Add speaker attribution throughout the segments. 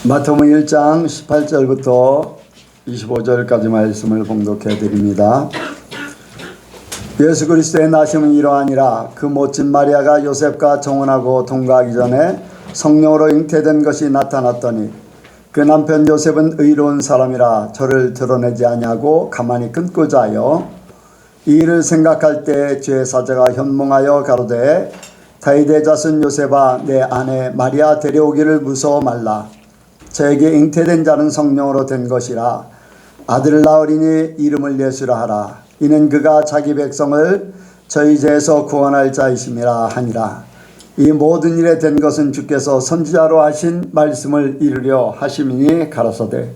Speaker 1: 마태복음 1장 18절부터 25절까지 말씀을 봉독해 드립니다. 예수 그리스도의 나심은 이러하니라. 그 모친 마리아가 요셉과 정혼하고 동거하기 전에 성령으로 잉태된 것이 나타났더니 그 남편 요셉은 의로운 사람이라 저를 드러내지 아니하고 가만히 끊고자 하여 이 일을 생각할 때 죄의 사자가 현몽하여 가로되 다윗의 자손 요셉아 내 아내 마리아 데려오기를 무서워 말라. 저에게 잉태된 자는 성령으로 된 것이라. 아들을 낳으리니 이름을 예수라 하라. 이는 그가 자기 백성을 저희 죄에서 구원할 자이심이라 하니라. 이 모든 일에 된 것은 주께서 선지자로 하신 말씀을 이루려 하심이니 가라사대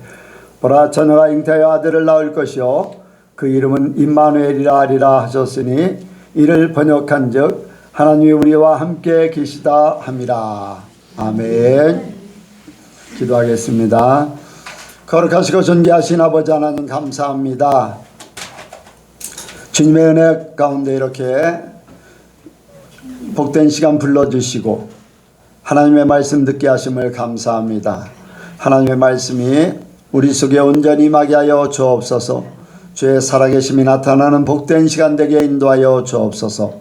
Speaker 1: 보라 처녀가 잉태하여 아들을 낳을 것이요 그 이름은 임마누엘이라 하리라 하셨으니 이를 번역한즉 하나님이 우리와 함께 계시다 함이라. 아멘. 기도하겠습니다. 거룩하시고 존귀하신 아버지 하나님 감사합니다. 주님의 은혜 가운데 이렇게 복된 시간 불러주시고 하나님의 말씀 듣게 하심을 감사합니다. 하나님의 말씀이 우리 속에 온전히 임하게 하여 주옵소서. 주의 살아계심이 나타나는 복된 시간 되게 인도하여 주옵소서.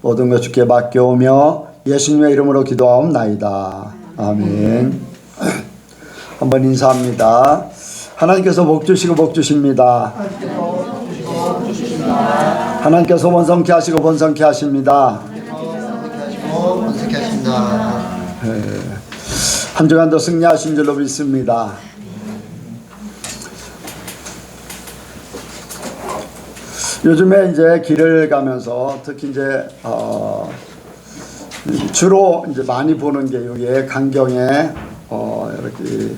Speaker 1: 모든 것 주께 맡겨오며 예수님의 이름으로 기도하옵나이다. 아멘. 한번 인사합니다. 하나님께서 복 주시고 복 주십니다. 하나님께서 번성케 하시고 번성케 하십니다. 한 주간도 승리하신 줄로 믿습니다. 요즘에 이제 길을 가면서 특히 이제 주로 이제 많이 보는 게 여기에 강경에 이렇게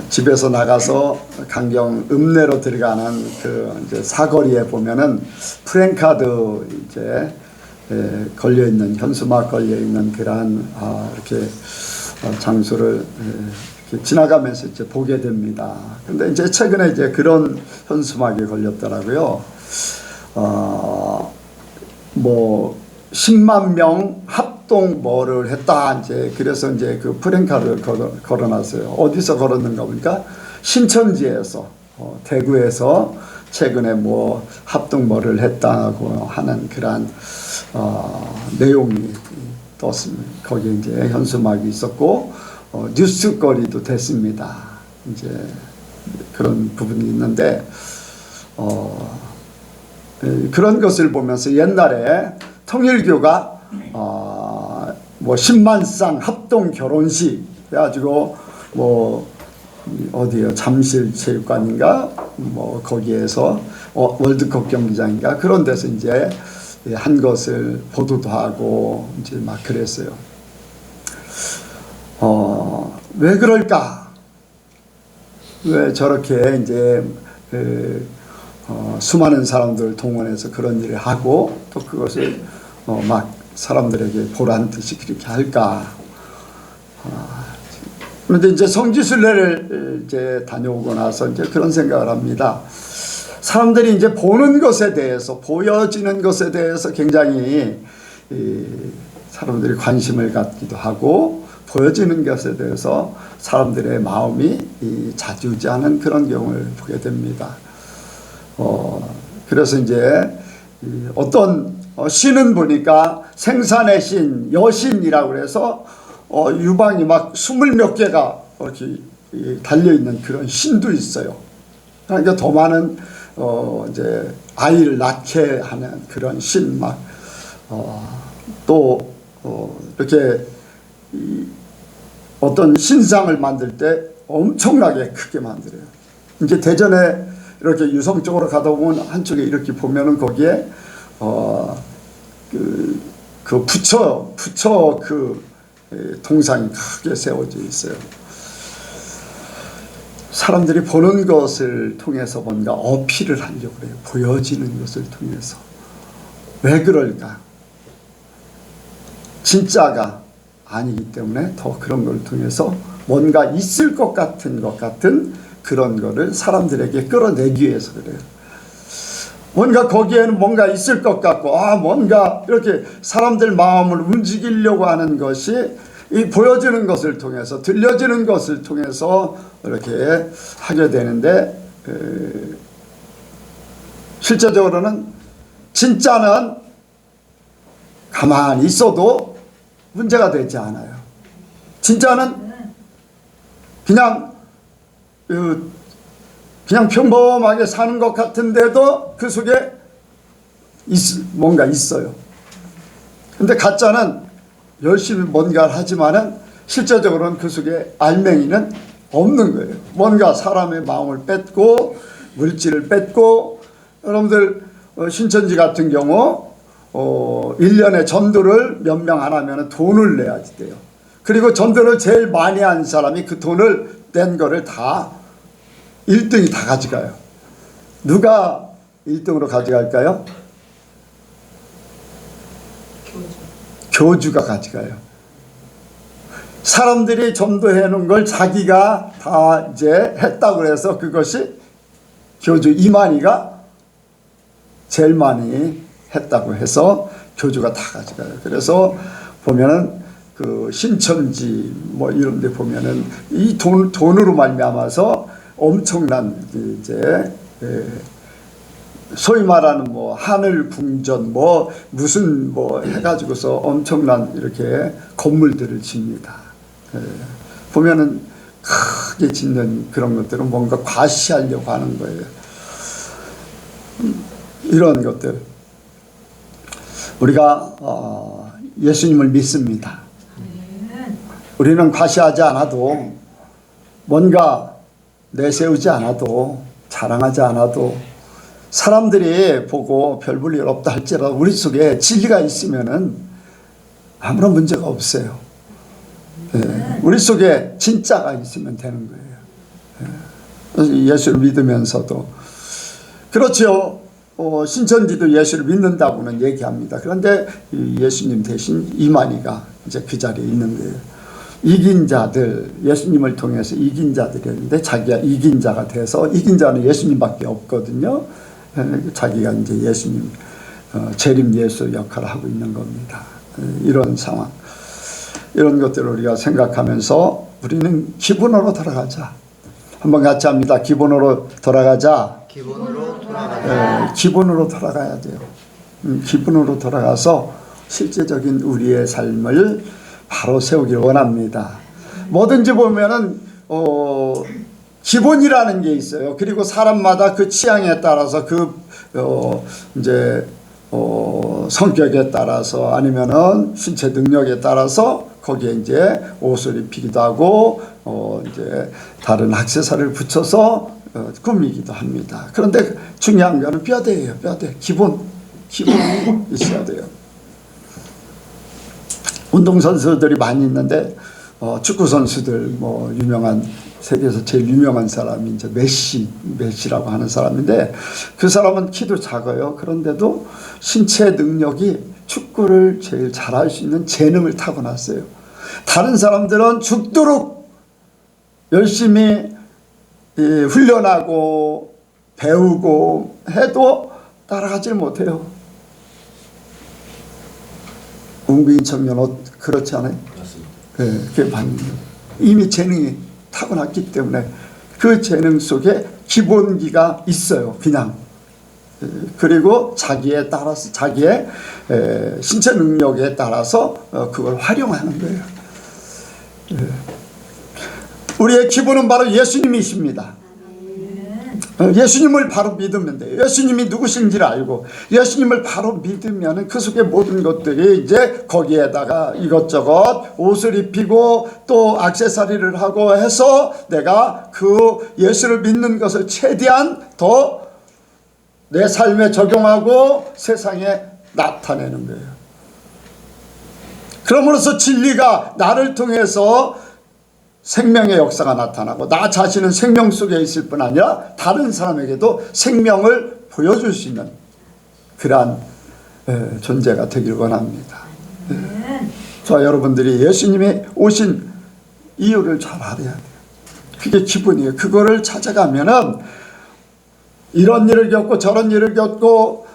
Speaker 1: 집에서 나가서 강경 읍내로 들어가는 그 이제 사거리에 보면은 프랜카드 이제 걸려 있는 현수막 걸려 있는 그러한 이렇게 장소를 이렇게 지나가면서 이제 보게 됩니다. 근데 이제 최근에 이제 그런 현수막이 걸렸더라고요. 뭐 10만 명 합동 뭐를 했다 이제 그래서 이제 그 프랜카드를 걸어놨어요. 어디서 걸었는가 보니까 신천지에서 대구에서 최근에 뭐 합동 뭐를 했다고 하는 그러한 내용이 떴습니다. 거기에 이제 현수막이 있었고 뉴스거리도 됐습니다. 이제 그런 부분이 있는데 그런 것을 보면서 옛날에 통일교가 뭐 10만 쌍 합동 결혼식 해가지고 뭐 어디요 잠실 체육관인가 뭐 거기에서 월드컵 경기장인가 그런 데서 이제 한 것을 보도도 하고 이제 막 그랬어요. 왜 그럴까? 왜 저렇게 이제 수많은 사람들 동원해서 그런 일을 하고 또 그것을 막 사람들에게 보란 듯이 그렇게 할까? 그런데 이제 성지순례를 이제 다녀오고 나서 이제 그런 생각을 합니다. 사람들이 이제 보는 것에 대해서 보여지는 것에 대해서 굉장히 사람들이 관심을 갖기도 하고 보여지는 것에 대해서 사람들의 마음이 좌지우지하는 그런 경우를 보게 됩니다. 그래서 이제 어떤 신은 보니까 생산의 신, 여신이라고 그래서 유방이 막 20몇 개가 이렇게 달려있는 그런 신도 있어요. 그러니까 더 많은 이제 아이를 낳게 하는 그런 신, 막 또 이렇게 어떤 신상을 만들 때 엄청나게 크게 만들어요. 이제 대전에 이렇게 유성 쪽으로 가다 보면 한쪽에 이렇게 보면은 거기에 그 부처 그 동상이 크게 세워져 있어요. 사람들이 보는 것을 통해서 뭔가 어필을 하려고 해요. 보여지는 것을 통해서. 왜 그럴까? 진짜가 아니기 때문에 더 그런 걸 통해서 뭔가 있을 것 같은 그런 거를 사람들에게 끌어내기 위해서 그래요. 뭔가 거기에는 뭔가 있을 것 같고 뭔가 이렇게 사람들 마음을 움직이려고 하는 것이 이 보여지는 것을 통해서, 들려지는 것을 통해서 이렇게 하게 되는데, 실제적으로는 진짜는 가만히 있어도 문제가 되지 않아요. 진짜는 그냥 평범하게 사는 것 같은데도 그 속에 뭔가 있어요. 근데 가짜는 열심히 뭔가를 하지만은 실제적으로는 그 속에 알맹이는 없는 거예요. 뭔가 사람의 마음을 뺏고 물질을 뺏고, 여러분들 신천지 같은 경우 1년에 전도를 몇 명 안 하면 돈을 내야지 돼요. 그리고 전도를 제일 많이 한 사람이 그 돈을 낸 거를 다 1등이 다 가져가요. 누가 1등으로 가져갈까요? 교주가 가져가요. 사람들이 전도해 놓은 걸 자기가 다 이제 했다고 해서 그것이 교주 이만희가 제일 많이 했다고 해서 교주가 다 가져가요. 그래서 보면은 그 신천지 뭐 이런 데 보면은 이 돈으로 말미암아서 엄청난 이제 소위 말하는 뭐 하늘 궁전 뭐 무슨 뭐 해가지고서 엄청난 이렇게 건물들을 짓니다. 보면은 크게 짓는 그런 것들은 뭔가 과시하려고 하는 거예요. 이런 것들. 우리가 예수님을 믿습니다. 우리는 과시하지 않아도, 뭔가 내세우지 않아도, 자랑하지 않아도, 사람들이 보고 별 볼 일 없다 할지라도 우리 속에 진리가 있으면은 아무런 문제가 없어요. 우리 속에 진짜가 있으면 되는 거예요. 예수를 믿으면서도. 그렇죠. 신천지도 예수를 믿는다고는 얘기합니다. 그런데 예수님 대신 이만희가 이제 그 자리에 있는 거예요. 이긴 자들, 예수님을 통해서 이긴 자들이었는데 자기가 이긴 자가 돼서, 이긴 자는 예수님밖에 없거든요. 자기가 이제 예수님, 재림 예수 역할을 하고 있는 겁니다. 이런 상황, 이런 것들을 우리가 생각하면서 우리는 기본으로 돌아가자. 한번 같이 합니다. 기본으로 돌아가자.
Speaker 2: 기본으로 돌아가자.
Speaker 1: 기본으로 돌아가야 돼요. 기본으로 돌아가서 실제적인 우리의 삶을 바로 세우길 원합니다. 뭐든지 보면은 기본이라는 게 있어요. 그리고 사람마다 그 취향에 따라서 이제 성격에 따라서 아니면은 신체 능력에 따라서 거기에 이제 옷을 입히기도 하고 이제 다른 액세서리를 붙여서 꾸미기도 합니다. 그런데 중요한 거는 뼈대예요. 뼈대. 기본이 있어야 돼요. 운동선수들이 많이 있는데 축구 선수들 뭐 유명한, 세계에서 제일 유명한 사람이 이제 메시라고 하는 사람인데, 그 사람은 키도 작아요. 그런데도 신체 능력이 축구를 제일 잘할 수 있는 재능을 타고났어요. 다른 사람들은 죽도록 열심히 훈련하고 배우고 해도 따라가지 못해요. 웅빈 청년 그렇지 않아요?
Speaker 2: 맞습니다.
Speaker 1: 그게 반응이에요. 이미 재능이 타고났기 때문에 그 재능 속에 기본기가 있어요. 그냥. 그리고 자기에 따라서, 자기의 신체 능력에 따라서 그걸 활용하는 거예요. 우리의 기본은 바로 예수님이십니다. 예수님을 바로 믿으면 돼요. 예수님이 누구신지를 알고 예수님을 바로 믿으면 그 속에 모든 것들이 이제 거기에다가 이것저것 옷을 입히고 또 액세서리를 하고 해서 내가 그 예수를 믿는 것을 최대한 더 내 삶에 적용하고 세상에 나타내는 거예요. 그러므로서 진리가 나를 통해서 생명의 역사가 나타나고 나 자신은 생명 속에 있을 뿐 아니라 다른 사람에게도 생명을 보여줄 수 있는 그러한 존재가 되길 원합니다. 자, 여러분들이 예수님이 오신 이유를 잘 알아야 돼요. 그게 기본이에요. 그거를 찾아가면은 이런 일을 겪고 저런 일을 겪고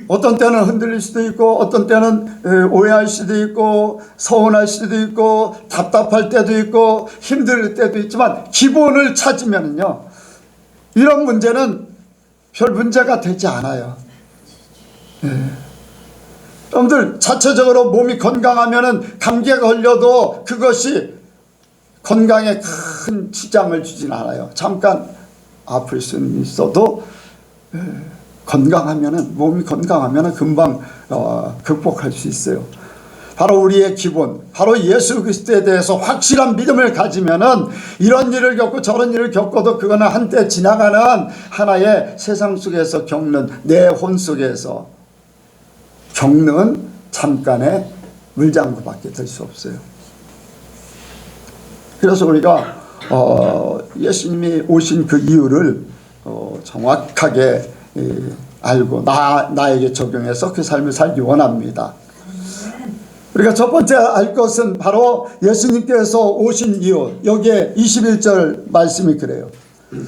Speaker 1: 어떤 때는 흔들릴 수도 있고, 어떤 때는 오해할 수도 있고, 서운할 수도 있고, 답답할 때도 있고, 힘들 때도 있지만 기본을 찾으면요, 이런 문제는 별 문제가 되지 않아요. 여러분들 자체적으로 몸이 건강하면은 감기에 걸려도 그것이 건강에 큰 지장을 주진 않아요. 잠깐 아플 수는 있어도 건강하면은, 몸이 건강하면은 금방 극복할 수 있어요. 바로 우리의 기본, 바로 예수 그리스도에 대해서 확실한 믿음을 가지면은 이런 일을 겪고 저런 일을 겪어도 그거는 한때 지나가는 하나의 세상 속에서 겪는, 내 혼 속에서 겪는 잠깐의 물장구밖에 될 수 없어요. 그래서 우리가 예수님이 오신 그 이유를 정확하게 알고 나에게 적용해서 그 삶을 살기 원합니다. 우리가 첫 번째 알 것은 바로 예수님께서 오신 이유, 여기에 21절 말씀이 그래요.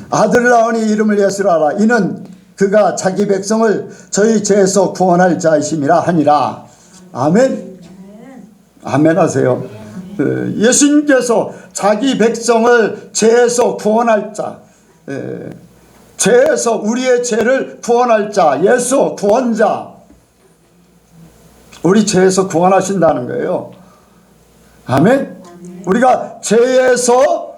Speaker 1: 아들을 낳으니 이름을 예수라 하라. 이는 그가 자기 백성을 저희 죄에서 구원할 자이심이라 하니라. 아멘. 아멘 하세요. 예수님께서 자기 백성을 죄에서 구원할 자, 죄에서 우리의 죄를 구원할 자, 예수 구원자, 우리 죄에서 구원하신다는 거예요. 아멘. 우리가 죄에서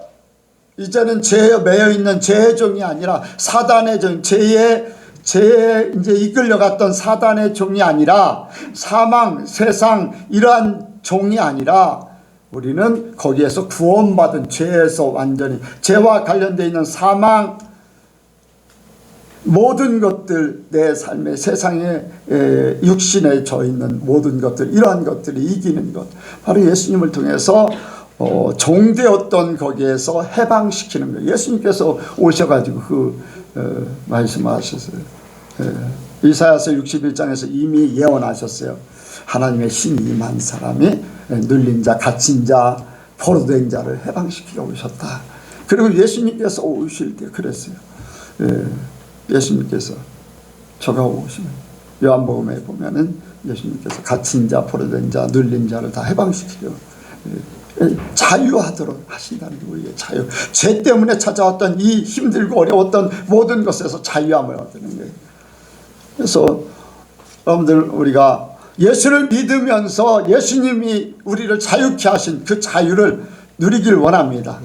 Speaker 1: 이제는 죄에 매여 있는 죄의 종이 아니라 사단의 종, 죄에 이제 이끌려갔던 사단의 종이 아니라 사망, 세상 이러한 종이 아니라 우리는 거기에서 구원받은, 죄에서 완전히 죄와 관련되어 있는 사망, 모든 것들, 내 삶의 세상에 육신에 져 있는 모든 것들, 이러한 것들이 이기는 것, 바로 예수님을 통해서 종되었던 거기에서 해방시키는 거예요. 예수님께서 오셔가지고 말씀하셨어요. 이사야서 61장에서 이미 예언하셨어요. 하나님의 신이 임한 사람이 눌린 자, 갇힌 자, 포로된 자를 해방시키러 오셨다. 그리고 예수님께서 오실 때 그랬어요. 예수님께서 저가 오시면 요한복음에 보면은 예수님께서 갇힌 자, 포로된 자, 눌린 자를 다 해방시키려 자유하도록 하신다는 게 우리의 자유. 죄 때문에 찾아왔던 이 힘들고 어려웠던 모든 것에서 자유함을 얻는 거예요. 그래서 여러분들, 우리가 예수를 믿으면서 예수님이 우리를 자유케 하신 그 자유를 누리길 원합니다.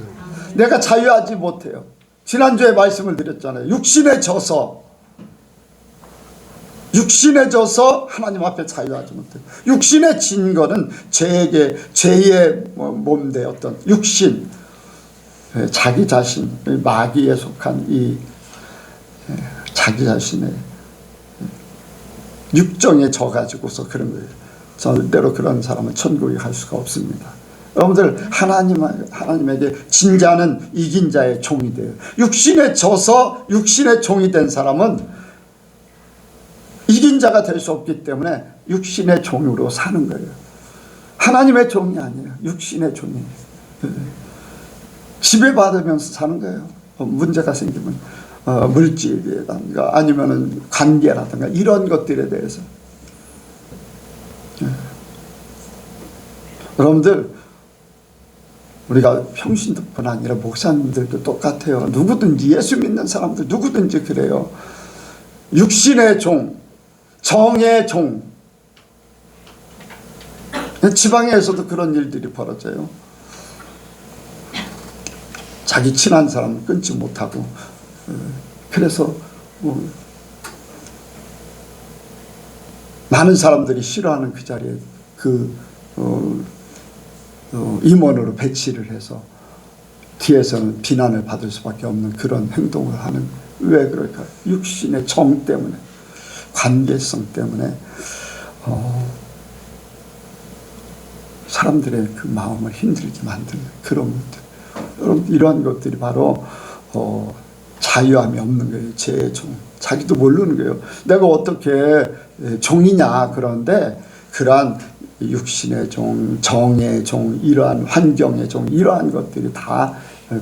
Speaker 1: 내가 자유하지 못해요. 지난주에 말씀을 드렸잖아요. 육신에 져서 하나님 앞에 자유하지 못해요. 육신에 진 거는 죄의 몸대 어떤 육신, 자기 자신, 마귀에 속한 이 자기 자신의 육정에 져가지고서 그런 거예요. 절대로 그런 사람은 천국에 갈 수가 없습니다. 여러분들, 하나님에게 진 자는 이긴 자의 종이 돼요. 육신에 져서 육신의 종이 된 사람은 이긴 자가 될 수 없기 때문에 육신의 종으로 사는 거예요. 하나님의 종이 아니에요. 육신의 종이에요. 지배받으면서 사는 거예요. 문제가 생기면 물질이라든가 아니면은 관계라든가 이런 것들에 대해서. 여러분들, 우리가 평신도뿐 아니라 목사님들도 똑같아요. 누구든지, 예수 믿는 사람들 누구든지 그래요. 육신의 종, 정의 종. 지방에서도 그런 일들이 벌어져요. 자기 친한 사람은 끊지 못하고, 그래서 많은 사람들이 싫어하는 그 자리에 임원으로 배치를 해서 뒤에서는 비난을 받을 수밖에 없는 그런 행동을 하는, 왜 그럴까요? 육신의 정 때문에, 관계성 때문에 사람들의 그 마음을 힘들게 만드는 그런 것들. 여러분, 이러한 것들이 바로 자유함이 없는 거예요. 제 종. 자기도 모르는 거예요. 내가 어떻게 종이냐. 그런데 그러한 육신의 종, 정의 종, 이러한 환경의 종, 이러한 것들이 다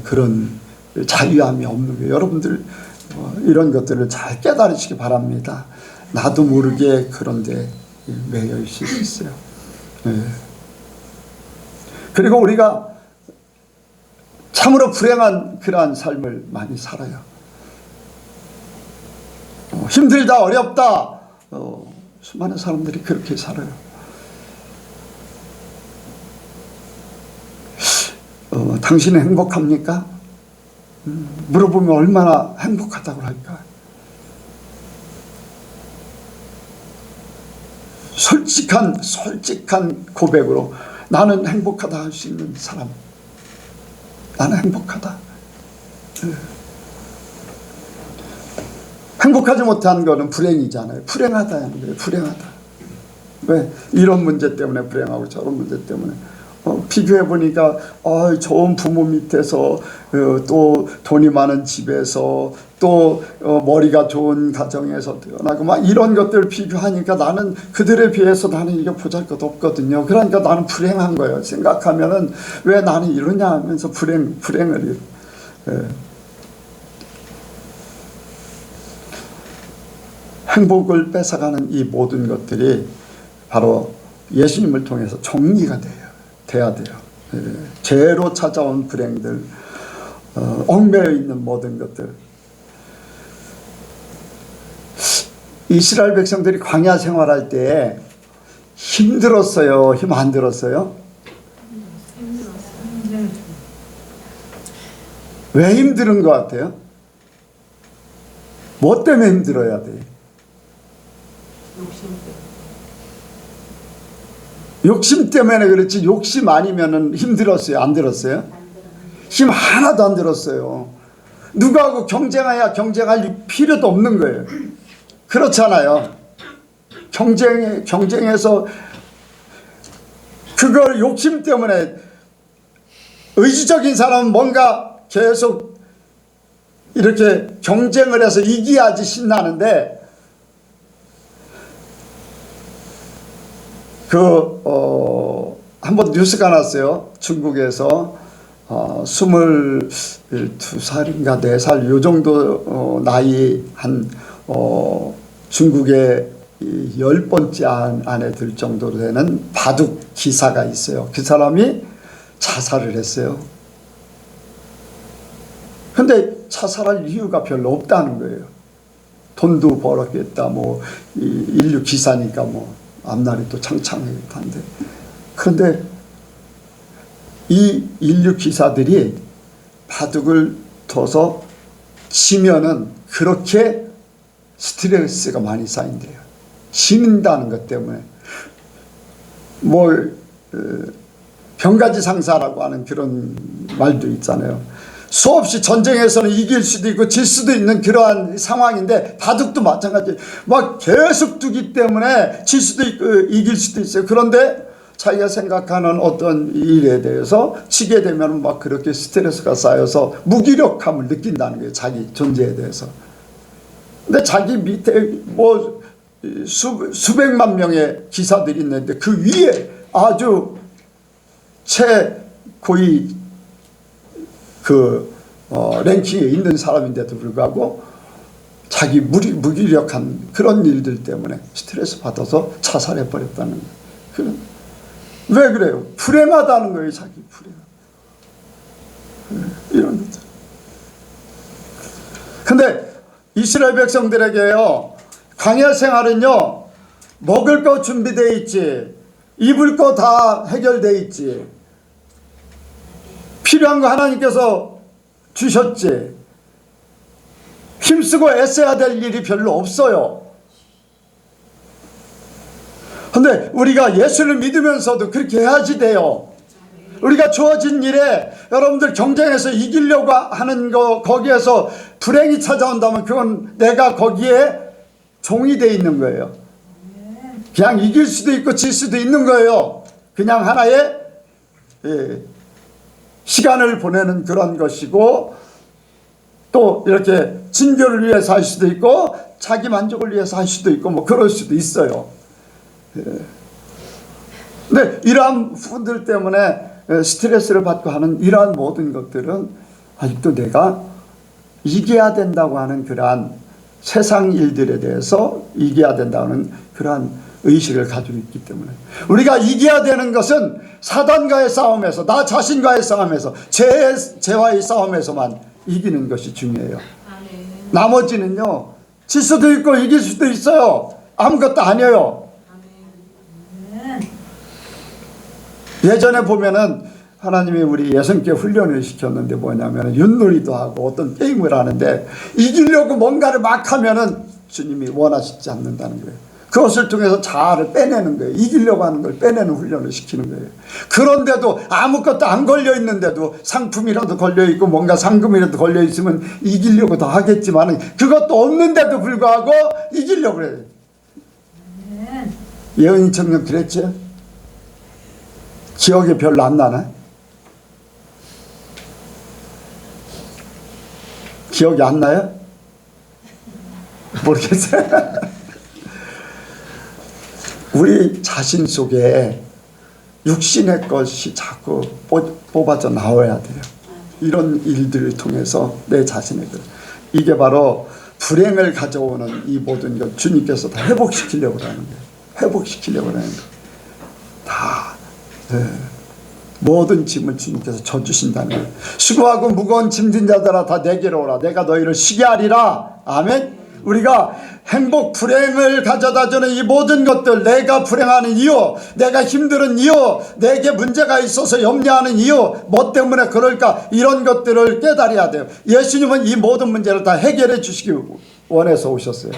Speaker 1: 그런 자유함이 없는 거예요. 여러분들, 이런 것들을 잘 깨달으시기 바랍니다. 나도 모르게 그런데 매여 있을 수 있어요. 그리고 우리가 참으로 불행한 그러한 삶을 많이 살아요. 힘들다, 어렵다, 수많은 사람들이 그렇게 살아요. 당신은 행복합니까? 물어보면 얼마나 행복하다고 할까? 솔직한 고백으로 나는 행복하다 할 수 있는 사람. 나는 행복하다. 행복하지 못한 거는 불행이잖아요. 불행하다는 거예요. 불행하다. 왜? 이런 문제 때문에 불행하고 저런 문제 때문에. 비교해 보니까 좋은 부모 밑에서 또 돈이 많은 집에서 또 머리가 좋은 가정에서 태어나고 막 이런 것들을 비교하니까 나는 그들에 비해서 나는 이게 보잘것없거든요. 그러니까 나는 불행한 거예요. 생각하면은 왜 나는 이러냐 하면서 불행을 행복을 뺏어가는 이 모든 것들이 바로 예수님을 통해서 정리가 돼야 돼요. 죄로 찾아온 불행들, 얽매여 있는 모든 것들. 이스라엘 백성들이 광야 생활할 때 힘들었어요? 힘 안 들었어요? 왜 힘든 것 같아요? 뭐 때문에 힘들어야 돼? 욕심 때문에 그렇지, 욕심 아니면은 힘들었어요? 안 들었어요? 힘 하나도 안 들었어요. 누구하고 경쟁할 필요도 없는 거예요. 그렇잖아요. 경쟁에서 그걸 욕심 때문에 의지적인 사람은 뭔가 계속 이렇게 경쟁을 해서 이겨야지 신나는데 한번 뉴스가 났어요. 중국에서 22살인가 4살 요 정도 나이 한 중국의 10번째 안에 들 정도로 되는 바둑 기사가 있어요. 그 사람이 자살을 했어요. 근데 자살할 이유가 별로 없다는 거예요. 돈도 벌었겠다, 뭐 인류 기사니까 뭐 앞날이 또 창창한데. 그런데 이 인류 기사들이 바둑을 둬서 지면은 그렇게 스트레스가 많이 쌓인대요. 지는다는 것 때문에. 병가지 상사라고 하는 그런 말도 있잖아요. 수없이 전쟁에서는 이길 수도 있고 질 수도 있는 그러한 상황인데 바둑도 마찬가지. 막 계속 두기 때문에 질 수도 있고 이길 수도 있어요. 그런데 자기가 생각하는 어떤 일에 대해서 치게 되면 막 그렇게 스트레스가 쌓여서 무기력함을 느낀다는 거예요. 자기 존재에 대해서. 근데 자기 밑에 수백만 명의 기사들이 있는데 그 위에 아주 최고위 랭킹에 있는 사람인데도 불구하고 자기 무기력한 그런 일들 때문에 스트레스 받아서 자살해 버렸다는 거예요. 왜 그래요? 불행하다는 거예요. 자기 불행. 이런 것들. 근데 이스라엘 백성들에게요, 광야 생활은요, 먹을 거 준비되어 있지, 입을 거 다 해결되어 있지, 필요한 거 하나님께서 주셨지, 힘쓰고 애써야 될 일이 별로 없어요. 근데 우리가 예수를 믿으면서도 그렇게 해야지 돼요. 우리가 주어진 일에 여러분들 경쟁해서 이기려고 하는 거, 거기에서 불행이 찾아온다면 그건 내가 거기에 종이 돼 있는 거예요. 그냥 이길 수도 있고 질 수도 있는 거예요. 그냥 하나의 시간을 보내는 그런 것이고, 또 이렇게 진교를 위해서 할 수도 있고 자기 만족을 위해서 할 수도 있고 뭐 그럴 수도 있어요. 근데 이러한 분들 때문에 스트레스를 받고 하는 이러한 모든 것들은 아직도 내가 이겨야 된다고 하는 그러한 세상 일들에 대해서 이겨야 된다는 그러한 의식을 가지고 있기 때문에 우리가 이겨야 되는 것은 사단과의 싸움에서, 나 자신과의 싸움에서, 죄와의 싸움에서만 이기는 것이 중요해요. 나머지는요, 질 수도 있고 이길 수도 있어요. 아무것도 아니에요. 예전에 보면은 하나님이 우리 예선께 훈련을 시켰는데 뭐냐면 윷놀이도 하고 어떤 게임을 하는데 이기려고 뭔가를 막 하면은 주님이 원하시지 않는다는 거예요. 그것을 통해서 자아를 빼내는 거예요. 이기려고 하는 걸 빼내는 훈련을 시키는 거예요. 그런데도 아무것도 안 걸려 있는데도 상품이라도 걸려 있고 뭔가 상금이라도 걸려 있으면 이기려고 더 하겠지만 그것도 없는데도 불구하고 이기려고 그래요. 예언이 청년 그랬죠? 기억이 별로 안 나나? 기억이 안 나요? 모르겠어요. 우리 자신 속에 육신의 것이 자꾸 뽑아져 나와야 돼요. 이런 일들을 통해서 내 자신의 것. 이게 바로 불행을 가져오는 이 모든 것 주님께서 다 회복시키려고 하는 거예요. 회복시키려고 하는 거예요. 다 모든 짐을 주님께서 져주신다는 거예요. 수고하고 무거운 짐진 자들아 다 내게로 오라. 내가 너희를 쉬게 하리라. 아멘. 우리가 행복, 불행을 가져다주는 이 모든 것들, 내가 불행하는 이유, 내가 힘든 이유, 내게 문제가 있어서 염려하는 이유, 뭐 때문에 그럴까, 이런 것들을 깨달아야 돼요. 예수님은 이 모든 문제를 다 해결해 주시기 원해서 오셨어요.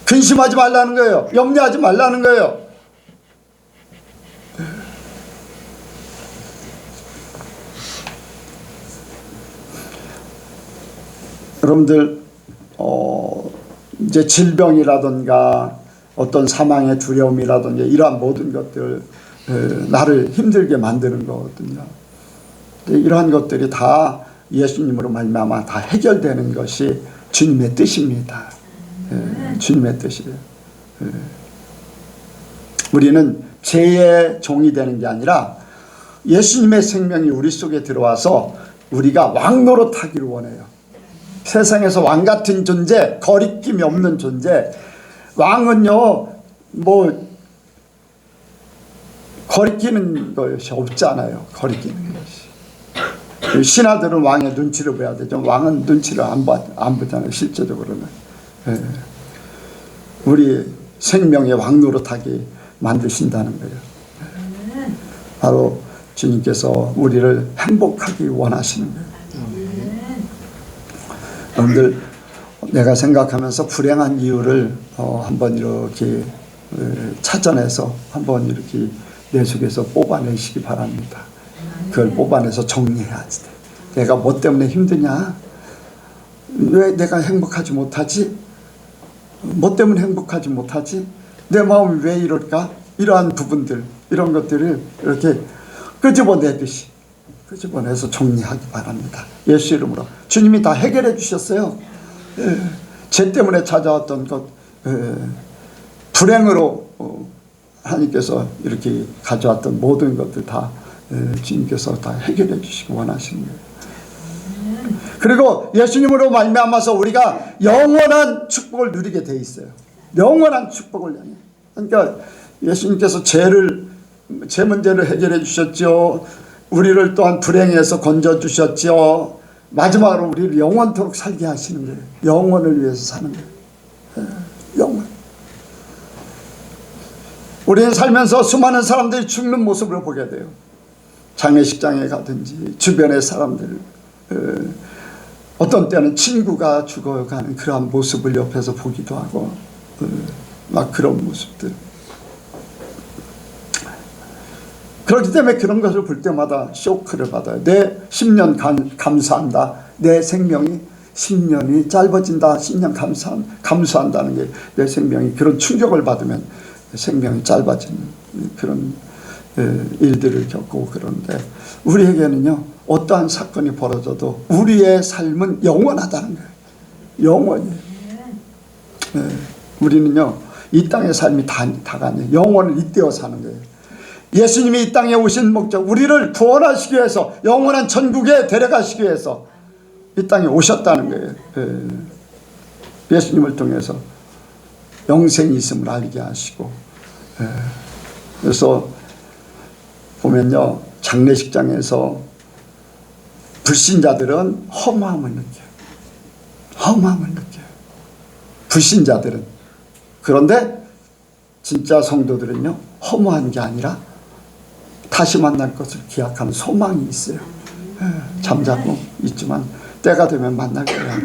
Speaker 1: 근심하지 말라는 거예요. 염려하지 말라는 거예요. 여러분들 이제 질병이라든가 어떤 사망의 두려움이라든가 이러한 모든 것들 나를 힘들게 만드는 거거든요. 이러한 것들이 다 예수님으로 말미암아 다 해결되는 것이 주님의 뜻입니다. 주님의 뜻이에요. 우리는 죄의 종이 되는 게 아니라 예수님의 생명이 우리 속에 들어와서 우리가 왕 노릇하기를 원해요. 세상에서 왕 같은 존재, 거리낌이 없는 존재. 왕은요, 뭐 거리끼는 것이 없잖아요. 거리끼는 것이. 신하들은 왕의 눈치를 봐야 되죠. 왕은 눈치를 안 보잖아요. 실제적으로는. 우리 생명의 왕 노릇하게 만드신다는 거예요. 바로 주님께서 우리를 행복하게 원하시는 거예요. 여러분들, 내가 생각하면서 불행한 이유를 한번 이렇게 찾아내서 한번 이렇게 내 속에서 뽑아내시기 바랍니다. 그걸 뽑아내서 정리해야지 돼. 내가 뭐 때문에 힘드냐? 왜 내가 행복하지 못하지? 뭐 때문에 행복하지 못하지? 내 마음이 왜 이럴까? 이러한 부분들, 이런 것들을 이렇게 끄집어내듯이 끄집어내서 정리하기 바랍니다. 예수 이름으로. 주님이 다 해결해 주셨어요. 죄 때문에 찾아왔던 것, 불행으로 하나님께서 이렇게 가져왔던 모든 것들 다 주님께서 다 해결해 주시기 원하시는 거예요. 그리고 예수님으로 말미암아서 우리가 영원한 축복을 누리게 돼 있어요. 영원한 축복을 향해. 그러니까 예수님께서 죄 문제를 해결해 주셨죠. 우리를 또한 불행에서 건져주셨죠. 마지막으로 우리를 영원토록 살게 하시는 거예요. 영원을 위해서 사는 거예요. 영원. 우리는 살면서 수많은 사람들이 죽는 모습을 보게 돼요. 장례식장에 가든지 주변의 사람들, 어떤 때는 친구가 죽어가는 그러한 모습을 옆에서 보기도 하고 막 그런 모습들. 그렇기 때문에 그런 것을 볼 때마다 쇼크를 받아요. 내 10년 감수한다. 내 생명이 10년이 짧아진다. 10년 감수한다는 게 내 생명이 그런 충격을 받으면 생명이 짧아지는 그런 일들을 겪고 그런데 우리에게는요. 어떠한 사건이 벌어져도 우리의 삶은 영원하다는 거예요. 영원히. 우리는요. 이 땅의 삶이 다가 아니에요. 영원을 잇대어 사는 거예요. 예수님이 이 땅에 오신 목적, 우리를 구원하시기 위해서 영원한 천국에 데려가시기 위해서 이 땅에 오셨다는 거예요. 예수님을 통해서 영생이 있음을 알게 하시고, 그래서 보면요, 장례식장에서 불신자들은 허무함을 느껴요. 허무함을 느껴요. 불신자들은. 그런데 진짜 성도들은요, 허무한 게 아니라 다시 만날 것을 기약하는 소망이 있어요. 잠자고 있지만 때가 되면 만날 거야.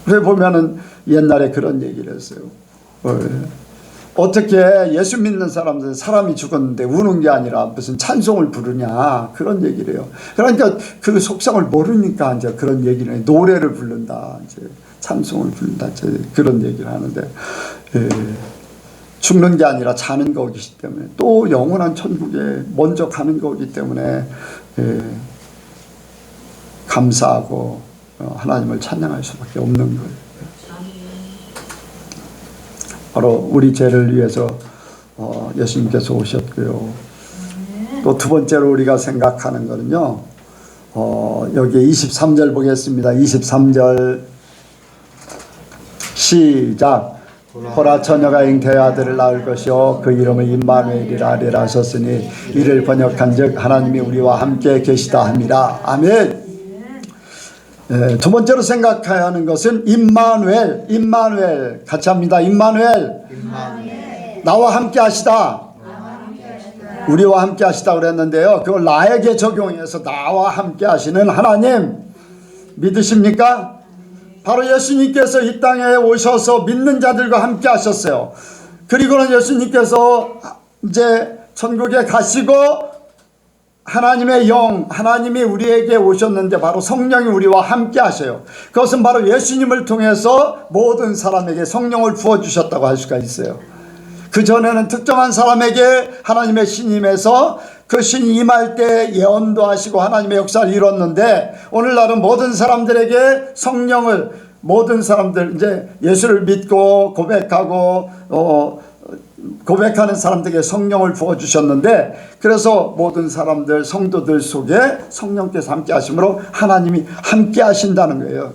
Speaker 1: 그래 보면은 옛날에 그런 얘기를 했어요. 어떻게 예수 믿는 사람들은 사람이 죽었는데 우는 게 아니라 무슨 찬송을 부르냐, 그런 얘기를 해요. 그러니까 그 속성을 모르니까 이제 그런 얘기를 해요. 노래를 부른다, 이제 찬송을 부른다, 이제 그런 얘기를 하는데, 죽는 게 아니라 자는 거기 때문에, 또 영원한 천국에 먼저 가는 거기 때문에 감사하고 하나님을 찬양할 수밖에 없는 거예요. 바로 우리 죄를 위해서 예수님께서 오셨고요. 또 두 번째로 우리가 생각하는 거는요, 여기 23절 보겠습니다. 23절 시작. 보라, 처녀가 잉태의 아들을 낳을 것이요 그 이름을 임마누엘이라 하리라 하셨으니 이를 번역한즉 하나님이 우리와 함께 계시다 함이라. 아멘. 두 번째로 생각해야 하는 것은 임마누엘. 임마누엘 같이 합니다. 임마누엘. 나와 함께 하시다. 우리와 함께 하시다 그랬는데요, 그걸 나에게 적용해서 나와 함께 하시는 하나님 믿으십니까? 바로 예수님께서 이 땅에 오셔서 믿는 자들과 함께 하셨어요. 그리고는 예수님께서 이제 천국에 가시고 하나님의 영, 하나님이 우리에게 오셨는데 바로 성령이 우리와 함께 하셔요. 그것은 바로 예수님을 통해서 모든 사람에게 성령을 부어주셨다고 할 수가 있어요. 그전에는 특정한 사람에게 하나님의 신이 임해서 그 신이 임할 때 예언도 하시고 하나님의 역사를 이뤘는데, 오늘날은 모든 사람들에게 성령을, 모든 사람들 이제 예수를 믿고 고백하고 고백하는 사람들에게 성령을 부어주셨는데, 그래서 모든 사람들, 성도들 속에 성령께서 함께 하심으로 하나님이 함께 하신다는 거예요.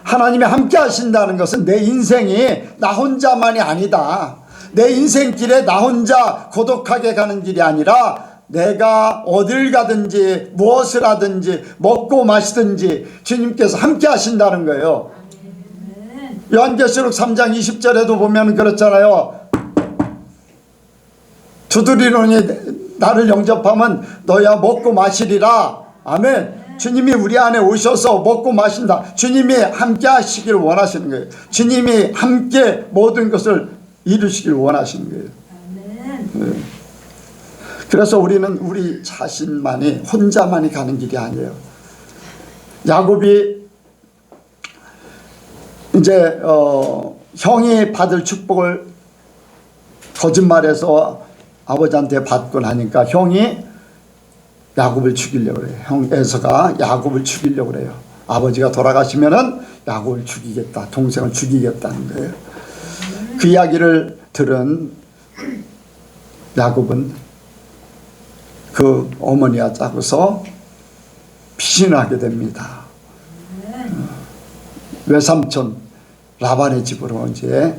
Speaker 1: 하나님이 함께 하신다는 것은 내 인생이 나 혼자만이 아니다. 내 인생길에 나 혼자 고독하게 가는 길이 아니라 내가 어딜 가든지 무엇을 하든지 먹고 마시든지 주님께서 함께 하신다는 거예요. 요한계시록 3장 20절에도 보면 그렇잖아요. 두드리노니 나를 영접하면 너야 먹고 마시리라. 아멘. 주님이 우리 안에 오셔서 먹고 마신다. 주님이 함께 하시기를 원하시는 거예요. 주님이 함께 모든 것을 이루시길 원하시는 거예요. 네. 그래서 우리는 우리 자신만이, 혼자만이 가는 길이 아니에요. 야곱이 이제 형이 받을 축복을 거짓말해서 아버지한테 받고 나니까 형이 야곱을 죽이려고 그래요. 형 에서가 야곱을 죽이려고 그래요. 아버지가 돌아가시면은 야곱을 죽이겠다, 동생을 죽이겠다는 거예요. 그 이야기를 들은 야곱은 그 어머니와 짜고서 피신을 하게 됩니다. 외삼촌 라반의 집으로 이제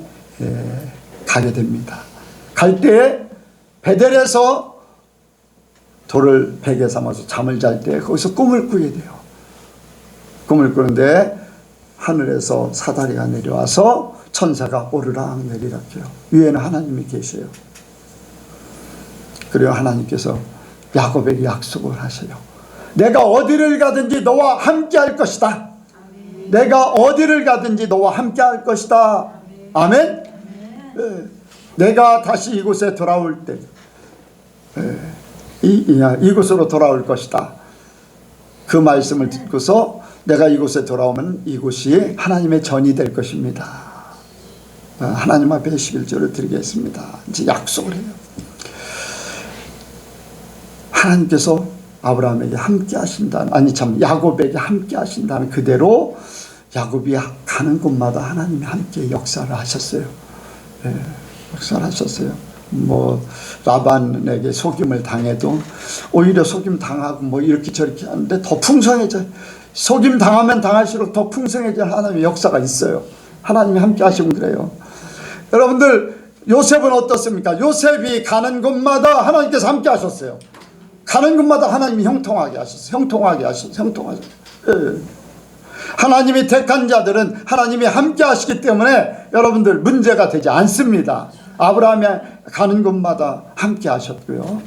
Speaker 1: 가게 됩니다. 갈 때 베델에서 돌을 베개 삼아서 잠을 잘 때 거기서 꿈을 꾸게 돼요. 꿈을 꾸는데 하늘에서 사다리가 내려와서 천사가 오르락 내리락 해요. 위에는 하나님이 계세요. 그리고 하나님께서 야곱에게 약속을 하세요. 내가 어디를 가든지 너와 함께 할 것이다. 내가 어디를 가든지 너와 함께 할 것이다. 아멘. 내가 다시 이곳에 돌아올 때 이곳으로 돌아올 것이다. 그 말씀을 듣고서 내가 이곳에 돌아오면 이곳이 하나님의 전이 될 것입니다. 하나님 앞에 11조를 드리겠습니다. 이제 약속을 해요. 하나님께서 아브라함에게 함께 하신다는, 야곱에게 함께 하신다는 그대로 야곱이 가는 곳마다 하나님이 함께 역사를 하셨어요. 역사를 하셨어요. 뭐 라반에게 속임을 당해도 오히려 속임 당하고 뭐 이렇게 저렇게 하는데 더 풍성해져요. 속임 당하면 당할수록 더 풍성해지는 하나님의 역사가 있어요. 하나님이 함께 하시면 그래요. 여러분들, 요셉은 어떻습니까? 요셉이 가는 곳마다 하나님께서 함께 하셨어요. 가는 곳마다 하나님이 형통하게 하셨어요. 형통하게. 예. 하나님이 택한 자들은 하나님이 함께 하시기 때문에 여러분들 문제가 되지 않습니다. 아브라함이 가는 곳마다 함께 하셨고요.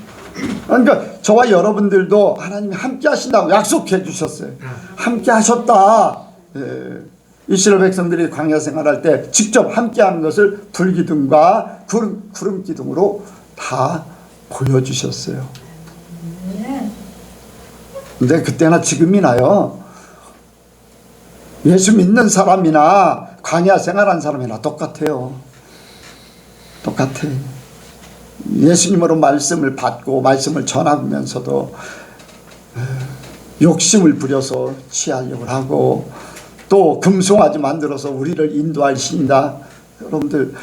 Speaker 1: 그러니까 저와 여러분들도 하나님이 함께 하신다고 약속해 주셨어요. 함께 하셨다. 예. 이스라엘 백성들이 광야 생활할 때 직접 함께 하는 것을 불기둥과 구름 기둥으로 다 보여주셨어요. 근데 그때나 지금이나요, 예수 믿는 사람이나 광야 생활한 사람이나 똑같아요. 똑같아. 예수님으로 말씀을 받고 말씀을 전하면서도 욕심을 부려서 취하려고 하고 또 금송아지 만들어서 우리를 인도할 신이다. 여러분들,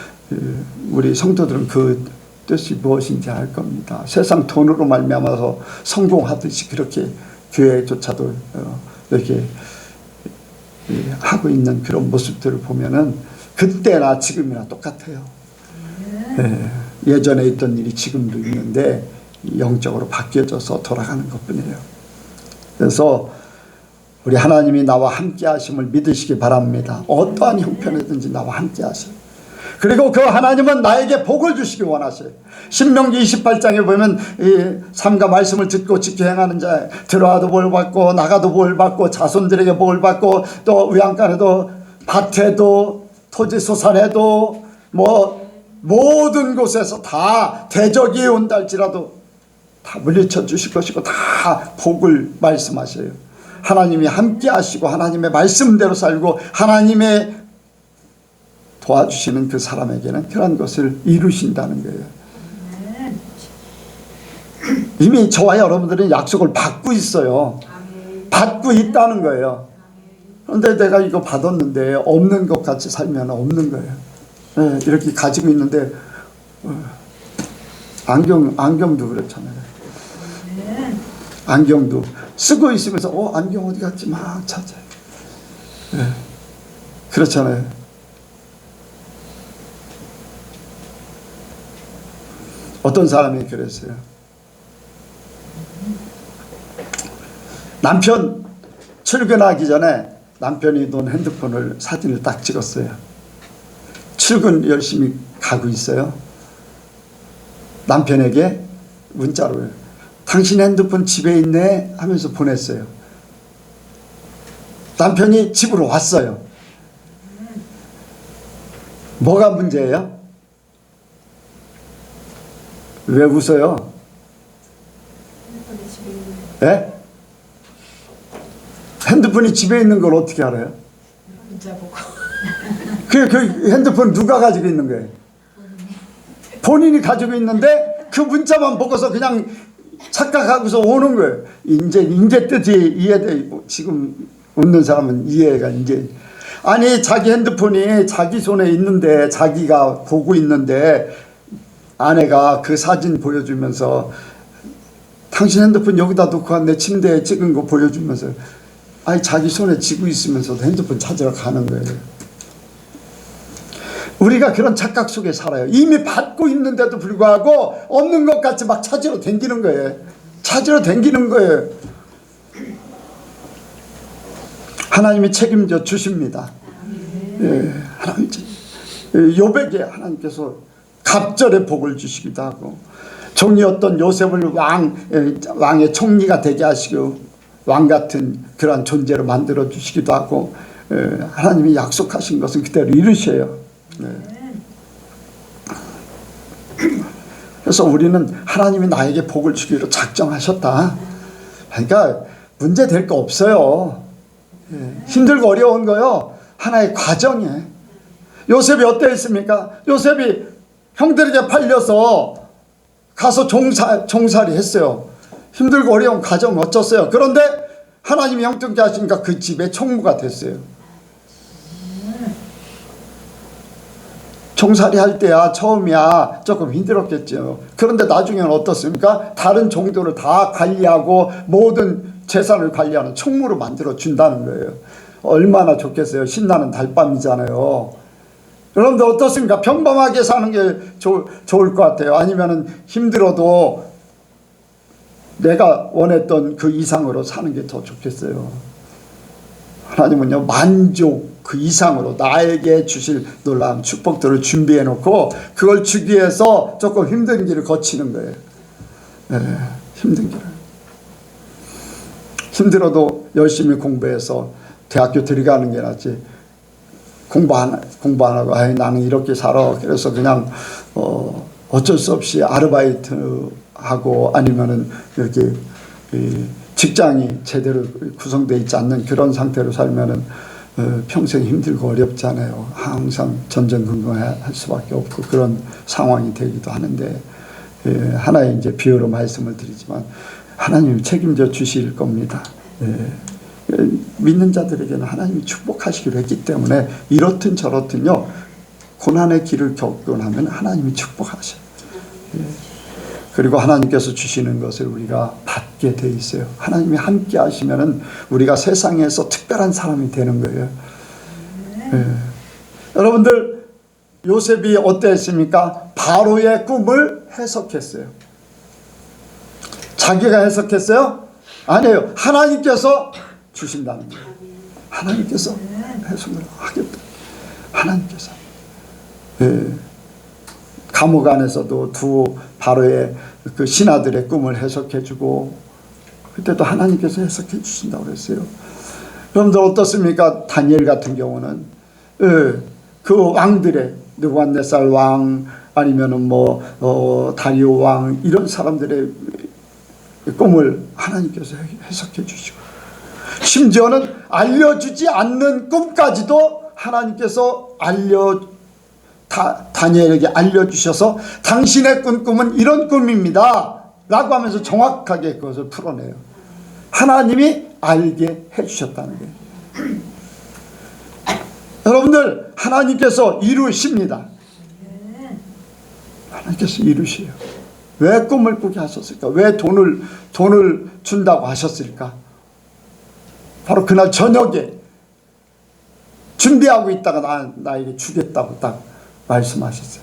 Speaker 1: 우리 성도들은 그 뜻이 무엇인지 알 겁니다. 세상 돈으로 말미암아서 성공하듯이 그렇게 교회조차도 이렇게 하고 있는 그런 모습들을 보면은 그때나 지금이나 똑같아요. 예전에 있던 일이 지금도 있는데 영적으로 바뀌어져서 돌아가는 것뿐이에요. 그래서 우리 하나님이 나와 함께 하심을 믿으시기 바랍니다. 어떠한 형편이든지 나와 함께 하세요. 그리고 그 하나님은 나에게 복을 주시기 원하셔요. 신명기 28장에 보면 이 삼가 말씀을 듣고 지켜 행하는 자, 들어와도 복 받고 나가도 복 받고 자손들에게 복을 받고 또 외양간에도 밭에도 토지 소산에도 뭐 모든 곳에서 다 대적이 온다 할지라도 다 물리쳐 주실 것이고 다 복을 말씀하셔요. 하나님이 함께 하시고 하나님의 말씀대로 살고 하나님의 도와주시는 그 사람에게는 그런 것을 이루신다는 거예요. 이미 저와 여러분들은 약속을 받고 있어요. 받고 있다는 거예요. 그런데 내가 이거 받았는데 없는 것 같이 살면 없는 거예요. 네, 이렇게 가지고 있는데 안경도 그렇잖아요. 안경도 쓰고 있으면서 안경 어디 갔지 막 찾아요. 네, 그렇잖아요. 어떤 사람이 그랬어요. 남편 출근하기 전에 남편이 놓은 핸드폰을 사진을 딱 찍었어요. 출근 열심히 가고 있어요. 남편에게 문자로 당신 핸드폰 집에 있네 하면서 보냈어요. 남편이 집으로 왔어요. 뭐가 문제예요? 왜 웃어요? 예? 핸드폰이 집에 있는 걸 어떻게 알아요?
Speaker 3: 문자 보고.
Speaker 1: 그 핸드폰 누가 가지고 있는 거예요? 본인이 가지고 있는데 그 문자만 보고서 그냥 착각하고서 오는 거예요. 이제 뜻이 이해돼. 지금 웃는 사람은 이해가 이제. 아니 자기 핸드폰이 자기 손에 있는데 자기가 보고 있는데 아내가 그 사진 보여주면서 당신 핸드폰 여기다 놓고 왔네 침대에 찍은 거 보여주면서 아니 자기 손에 쥐고 있으면서도 핸드폰 찾으러 가는 거예요. 우리가 그런 착각 속에 살아요. 이미 받고 있는데도 불구하고 없는 것 같이 막 찾으러 댕기는 거예요. 찾으러 댕기는 거예요. 하나님이 책임져 주십니다. 예, 하나님 요백에 하나님께서 갑절의 복을 주시기도 하고 종이었던 요셉을 왕의 총리가 되게 하시고 왕 같은 그러한 존재로 만들어 주시기도 하고 하나님이 약속하신 것은 그대로 이루셔요. 그래서 우리는 하나님이 나에게 복을 주기로 작정하셨다. 그러니까 문제 될 거 없어요. 힘들고 어려운 거요 하나의 과정이에요. 요셉이 어땠습니까? 요셉이 형들에게 팔려서 가서 종살이 했어요. 힘들고 어려운 과정 어쩌어요. 그런데 하나님이 형통케 하시니까 그 집의 총무가 됐어요. 종살이 할 때야 처음이야 조금 힘들었겠죠. 그런데 나중에는 어떻습니까? 다른 종들을 다 관리하고 모든 재산을 관리하는 총무로 만들어 준다는 거예요. 얼마나 좋겠어요. 신나는 달밤이잖아요. 여러분들 어떻습니까? 평범하게 사는 게 좋을 것 같아요. 아니면은 힘들어도 내가 원했던 그 이상으로 사는 게 더 좋겠어요. 하나님은요, 만족 그 이상으로 나에게 주실 놀라운 축복들을 준비해 놓고 그걸 주기 위해서 조금 힘든 길을 거치는 거예요. 네, 힘든 길을. 힘들어도 열심히 공부해서 대학교 들어가는 게 낫지. 공부 안 하고 나는 이렇게 살아. 그래서 그냥 어쩔 수 없이 아르바이트 하고 아니면은 이렇게 직장이 제대로 구성되어 있지 않는 그런 상태로 살면은 평생 힘들고 어렵잖아요. 항상 전전긍긍할 수밖에 없고 그런 상황이 되기도 하는데, 하나의 이제 비유로 말씀을 드리지만 하나님이 책임져 주실 겁니다. 믿는 자들에게는 하나님이 축복하시기로 했기 때문에 이렇든 저렇든요, 고난의 길을 겪고 나면 하나님이 축복하셔요. 그리고 하나님께서 주시는 것을 우리가 받게 돼 있어요. 하나님이 함께 하시면은 우리가 세상에서 특별한 사람이 되는 거예요. 여러분들, 요셉이 어땠습니까? 바로의 꿈을 해석했어요. 자기가 해석했어요? 아니에요. 하나님께서 주신다는 거예요. 하나님께서 해석을 하겠다. 하나님께서. 감옥 안에서도 두 바로의 그 신하들의 꿈을 해석해주고, 그때도 하나님께서 해석해 주신다고 그랬어요. 여러분들 어떻습니까? 다니엘 같은 경우는 그 왕들의 느부갓네살 왕 아니면은 다리오 왕 이런 사람들의 꿈을 하나님께서 해석해 주시고, 심지어는 알려주지 않는 꿈까지도 하나님께서 다니엘에게 알려주셔서 당신의 꾼 꿈은 이런 꿈입니다 라고 하면서 정확하게 그것을 풀어내요. 하나님이 알게 해주셨다는 거예요. 여러분들, 하나님께서 이루십니다. 하나님께서 이루셔요. 왜 꿈을 꾸게 하셨을까? 왜 돈을 준다고 하셨을까? 바로 그날 저녁에 준비하고 있다가 나에게 주겠다고 딱 말씀하셨어요.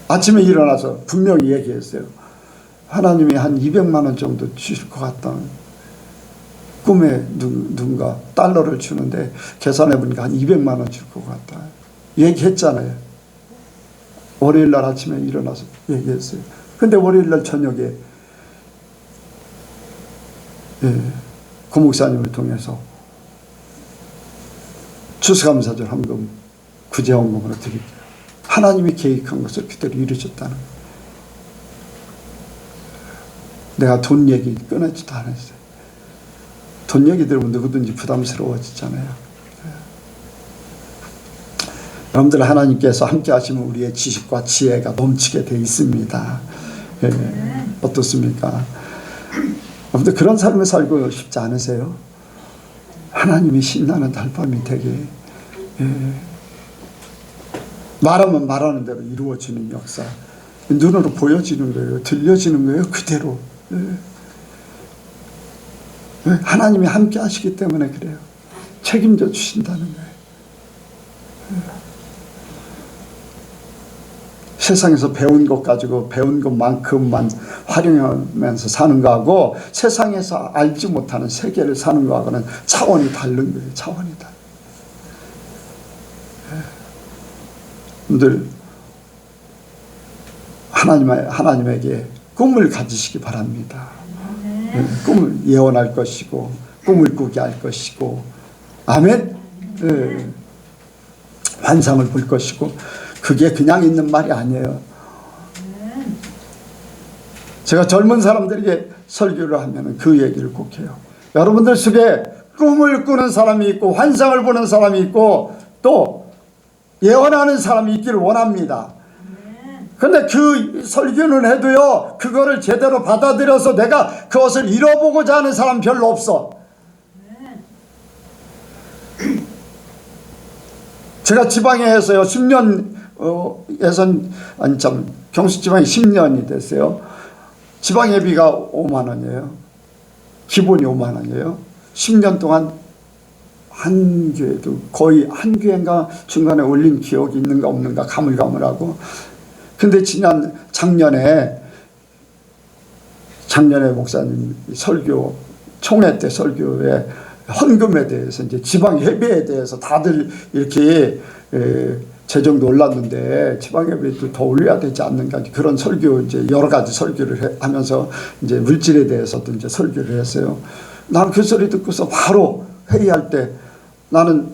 Speaker 1: 아침에 일어나서 분명히 얘기했어요. 하나님이 한 200만 원 정도 주실 것 같다. 꿈에 누군가 달러를 주는데 계산해 보니까 한 200만 원 줄 것 같다. 얘기했잖아요. 월요일 날 아침에 일어나서 얘기했어요. 근데 월요일 날 저녁에 고 목사님을 통해서 추수감사절 헌금 구제헌금으로 드릴게요. 하나님이 계획한 것을 그대로 이루셨다는 거예요. 내가 돈 얘기 꺼내지도 않았어요. 돈 얘기 들으면 누구든지 부담스러워지잖아요. 여러분들, 하나님께서 함께 하시면 우리의 지식과 지혜가 넘치게 돼 있습니다. 어떻습니까? 여러분들, 그런 삶을 살고 싶지 않으세요? 하나님이 신나는 달밤이 되게, 말하면 말하는 대로 이루어지는 역사, 눈으로 보여지는 거예요. 들려지는 거예요. 그대로. 하나님이 함께 하시기 때문에 그래요. 책임져 주신다는 거예요. 세상에서 배운 것 가지고 배운 것만큼만 활용하면서 사는 거하고 세상에서 알지 못하는 세계를 사는 거하고는 차원이 다른 거예요. 차원이 달라요. 여러분들, 하나님에게 꿈을 가지시기 바랍니다. 꿈을 예언할 것이고 꿈을 꾸게 할 것이고, 아멘. 환상을 볼 것이고, 그게 그냥 있는 말이 아니에요. 제가 젊은 사람들에게 설교를 하면 그 얘기를 꼭 해요. 여러분들 속에 꿈을 꾸는 사람이 있고 환상을 보는 사람이 있고 또 예언하는 사람이 있기를 원합니다. 근데 그 설교는 해도요, 그거를 제대로 받아들여서 내가 그것을 이뤄보고자 하는 사람 별로 없어. 제가 지방에서요 10년 아니 참 경수 지방에 10년이 됐어요. 지방 예비가 5만 원이에요. 기본이 5만 원이에요. 10년 동안 한 교회도 거의 한 교회인가 중간에 올린 기억이 있는가 없는가 가물가물하고. 근데 작년에 목사님 설교 총회 때 설교에 헌금에 대해서 이제 지방 예배에 대해서 다들 이렇게 재정도 올랐는데 지방 예배도 더 올려야 되지 않는가 그런 설교 이제 여러 가지 설교를 하면서 이제 물질에 대해서도 이제 설교를 했어요. 나는 그 소리 듣고서 바로 회의할 때 나는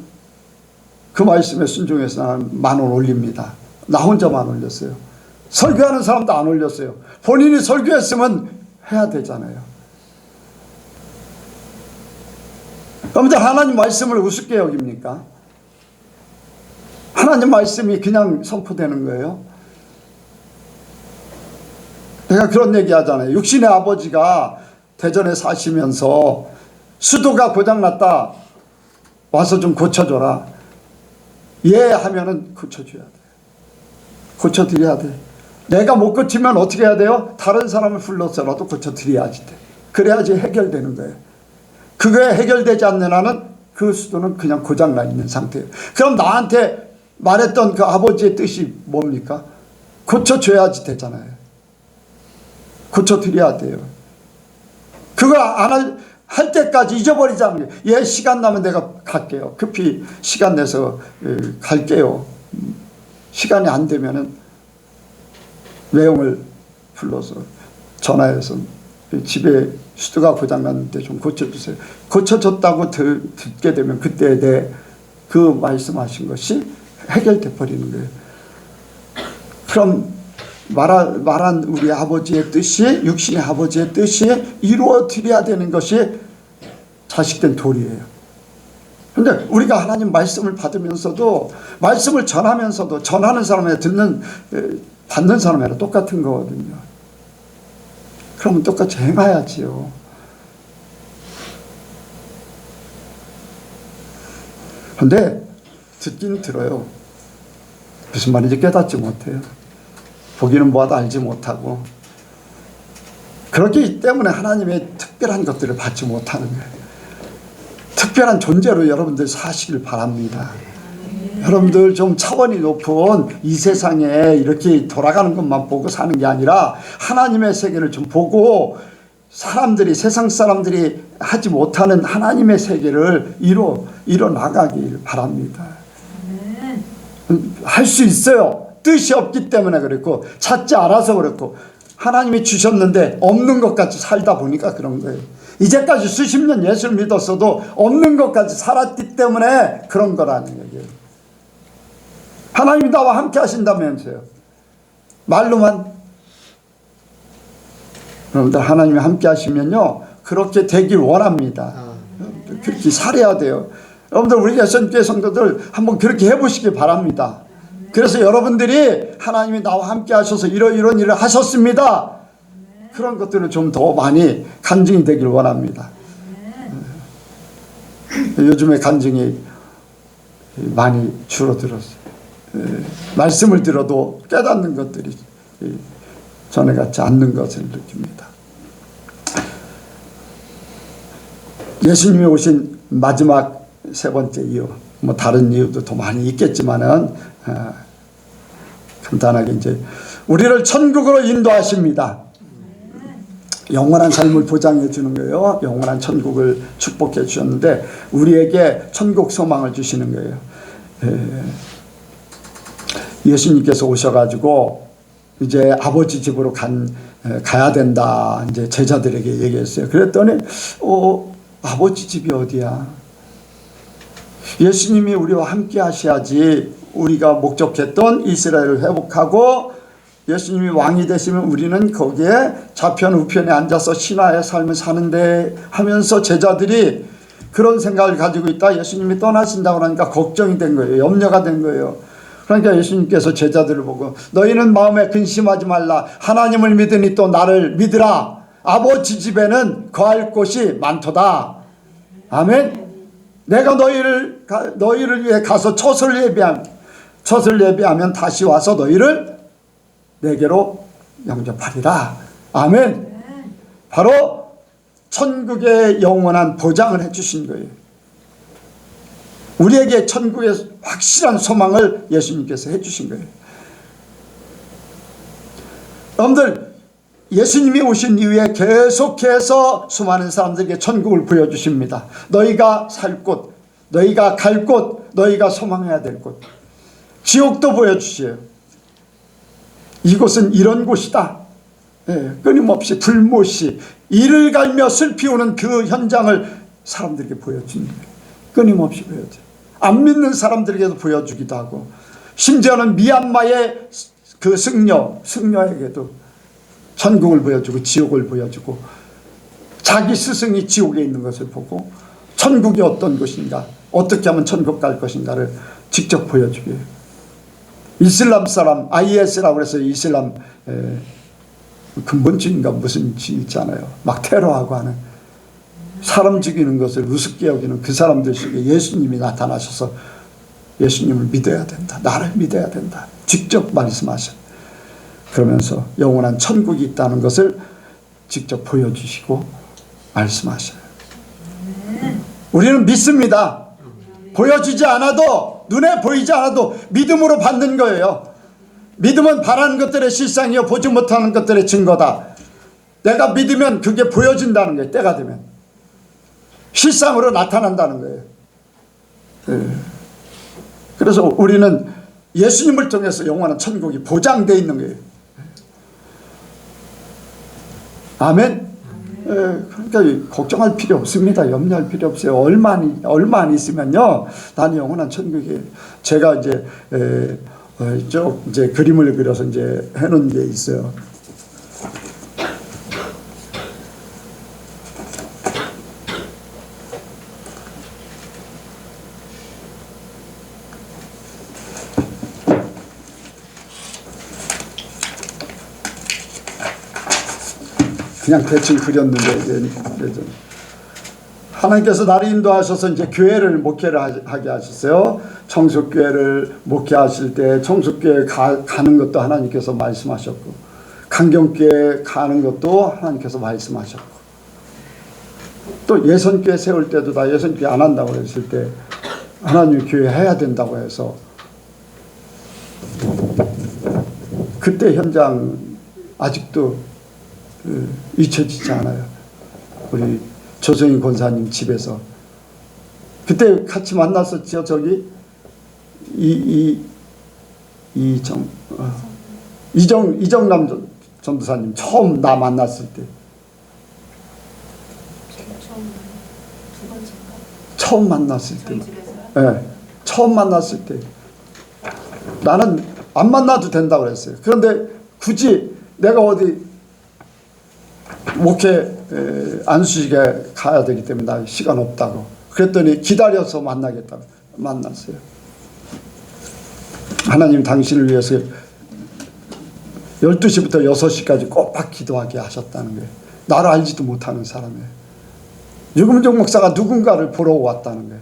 Speaker 1: 그 말씀에 순종해서 나는 10,000원 올립니다. 나 혼자만 올렸어요. 설교하는 사람도 안 올렸어요. 본인이 설교했으면 해야 되잖아요. 여러분들 하나님 말씀을 우습게 여깁니까? 하나님 말씀이 그냥 선포되는 거예요. 내가 그런 얘기 하잖아요. 육신의 아버지가 대전에 사시면서 수도가 고장났다. 와서 좀 고쳐줘라. 예 하면은 고쳐줘야 돼. 고쳐드려야 돼. 내가 못 고치면 어떻게 해야 돼요? 다른 사람을 불러서라도 고쳐드려야지 돼. 그래야지 해결되는 거예요. 그게 해결되지 않는 한은 그 수도는 그냥 고장나 있는 상태예요. 그럼 나한테 말했던 그 아버지의 뜻이 뭡니까? 고쳐줘야지 되잖아요. 고쳐드려야 돼요. 그거 안 할 때까지 잊어버리지 않는 거예요. 예, 시간 나면 내가 갈게요. 급히 시간 내서 갈게요. 시간이 안 되면은 외형을 불러서 전화해서 집에 수도가 고장났는데 좀 고쳐주세요. 고쳐줬다고 듣게 되면 그때 내 그 말씀하신 것이 해결돼 버리는 거예요. 그럼 말한 우리 아버지의 뜻이 육신의 아버지의 뜻이 이루어드려야 되는 것이 자식된 도리예요. 그런데 우리가 하나님 말씀을 받으면서도 말씀을 전하면서도 전하는 사람에 받는 사람이랑 똑같은 거거든요. 그러면 똑같이 행해야지요. 그런데 듣긴 들어요. 무슨 말인지 깨닫지 못해요. 보기는 뭐하도 알지 못하고 그렇기 때문에 하나님의 특별한 것들을 받지 못하는 거예요. 특별한 존재로 여러분들 사시길 바랍니다. 여러분들 좀 차원이 높은 이 세상에 이렇게 돌아가는 것만 보고 사는 게 아니라 하나님의 세계를 좀 보고 세상 사람들이 하지 못하는 하나님의 세계를 이뤄 나가길 바랍니다. 할 수 있어요. 뜻이 없기 때문에 그렇고 찾지 않아서 그렇고 하나님이 주셨는데 없는 것 같이 살다 보니까 그런 거예요. 이제까지 수십 년 예수를 믿었어도 없는 것까지 살았기 때문에 그런 거라는 얘기예요. 하나님이 나와 함께 하신다면서요. 말로만. 여러분들 하나님이 함께 하시면요 그렇게 되길 원합니다. 그렇게 살아야 돼요. 여러분들 우리 예수님께 성도들 한번 그렇게 해보시기 바랍니다. 그래서 여러분들이 하나님이 나와 함께 하셔서 이런 일을 하셨습니다. 그런 것들을 좀 더 많이 간증이 되길 원합니다. 요즘에 간증이 많이 줄어들었어요. 말씀을 들어도 깨닫는 것들이 전에 같지 않는 것을 느낍니다. 예수님이 오신 마지막 세 번째 이유, 뭐 다른 이유도 더 많이 있겠지만은 간단하게 이제 우리를 천국으로 인도하십니다. 영원한 삶을 보장해 주는 거예요. 영원한 천국을 축복해 주셨는데 우리에게 천국 소망을 주시는 거예요. 예수님께서 오셔가지고 이제 아버지 집으로 가야 된다. 이제 제자들에게 얘기했어요. 그랬더니 아버지 집이 어디야? 예수님이 우리와 함께 하셔야지 우리가 목적했던 이스라엘을 회복하고 예수님이 왕이 되시면 우리는 거기에 좌편 우편에 앉아서 신화의 삶을 사는데 하면서 제자들이 그런 생각을 가지고 있다. 예수님이 떠나신다고 하니까 걱정이 된 거예요. 염려가 된 거예요. 그러니까 예수님께서 제자들을 보고 너희는 마음에 근심하지 말라. 하나님을 믿으니 또 나를 믿으라. 아버지 집에는 거할 곳이 많도다. 아멘. 내가 너희를 위해 가서 젖을 예비하면 다시 와서 너희를 내게로 영접하리라. 아멘. 바로 천국의 영원한 보장을 해주신 거예요. 우리에게 천국의 확실한 소망을 예수님께서 해주신 거예요. 여러분들, 예수님이 오신 이후에 계속해서 수많은 사람들에게 천국을 보여주십니다. 너희가 살 곳, 너희가 갈 곳, 너희가 소망해야 될 곳. 지옥도 보여주세요. 이곳은 이런 곳이다. 끊임없이 불못이 이를 갈며 슬피 우는 그 현장을 사람들에게 보여주는 거예요. 끊임없이 보여줘요. 안 믿는 사람들에게도 보여주기도 하고, 심지어는 미얀마의 그 승려에게도 천국을 보여주고 지옥을 보여주고, 자기 스승이 지옥에 있는 것을 보고 천국이 어떤 곳인가, 어떻게 하면 천국 갈 것인가를 직접 보여주게 해요. 이슬람 사람, IS라고 해서 이슬람 근본주의인가 무슨 지 있잖아요. 막 테러하고 하는, 사람 죽이는 것을 우습게 여기는 그 사람들 속에 예수님이 나타나셔서 예수님을 믿어야 된다, 나를 믿어야 된다 직접 말씀하셔요. 그러면서 영원한 천국이 있다는 것을 직접 보여주시고 말씀하셔요. 우리는 믿습니다. 보여주지 않아도, 눈에 보이지 않아도 믿음으로 받는 거예요. 믿음은 바라는 것들의 실상이요 보지 못하는 것들의 증거다. 내가 믿으면 그게 보여진다는 거예요. 때가 되면 실상으로 나타난다는 거예요. 그래서 우리는 예수님을 통해서 영원한 천국이 보장되어 있는 거예요. 아멘. 그러니까 걱정할 필요 없습니다. 염려할 필요 없어요. 얼마 안 있으면요, 나는 영원한 천국이에요. 제가 이제 이제 그림을 그려서 이제 해놓은 게 있어요. 그냥 대충 그렸는데, 하나님께서 나를 인도하셔서 이제 교회를 목회를 하게 하셨어요. 청속교회를 목회하실 때 청속교회 가는 것도 하나님께서 말씀하셨고, 강경교회 가는 것도 하나님께서 말씀하셨고, 또 예선교회 세울 때도 다 예선교회 안 한다고 했을 때 하나님 교회 해야 된다고 해서, 그때 현장 아직도 잊혀지지 않아요. 우리 조정인 권사님 집에서 그때 같이 만났었죠. 저기 이정남 전도사님 처음 나 만났을 때, 처음 만났을 때, 처음 만났을 때 나는 안 만나도 된다고 그랬어요. 그런데 굳이 내가 어디 목회 안수식에 가야 되기 때문에 나 시간 없다고 그랬더니 기다려서 만나겠다고 만났어요. 하나님 당신을 위해서 12시부터 6시까지 꼬박 기도하게 하셨다는 거예요. 나를 알지도 못하는 사람이에요. 유금종 목사가 누군가를 보러 왔다는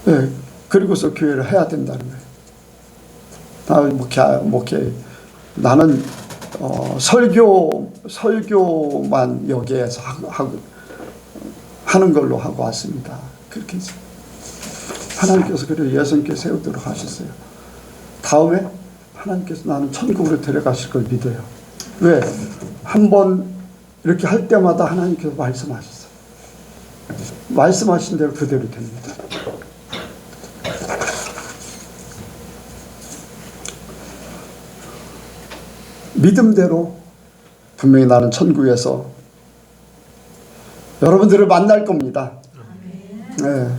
Speaker 1: 거예요. 그리고서 교회를 해야 된다는 거예요. 목회 나는 설교만 여기에서 하는 걸로 하고 왔습니다. 그렇게 해서 하나님께서 그래 예선교회 세우도록 하셨어요. 다음에 하나님께서 나는 천국으로 데려가실 걸 믿어요. 왜? 한번 이렇게 할 때마다 하나님께서 말씀하셨어요. 말씀하신 대로 그대로 됩니다. 믿음대로 분명히 나는 천국에서 여러분들을 만날 겁니다. 네.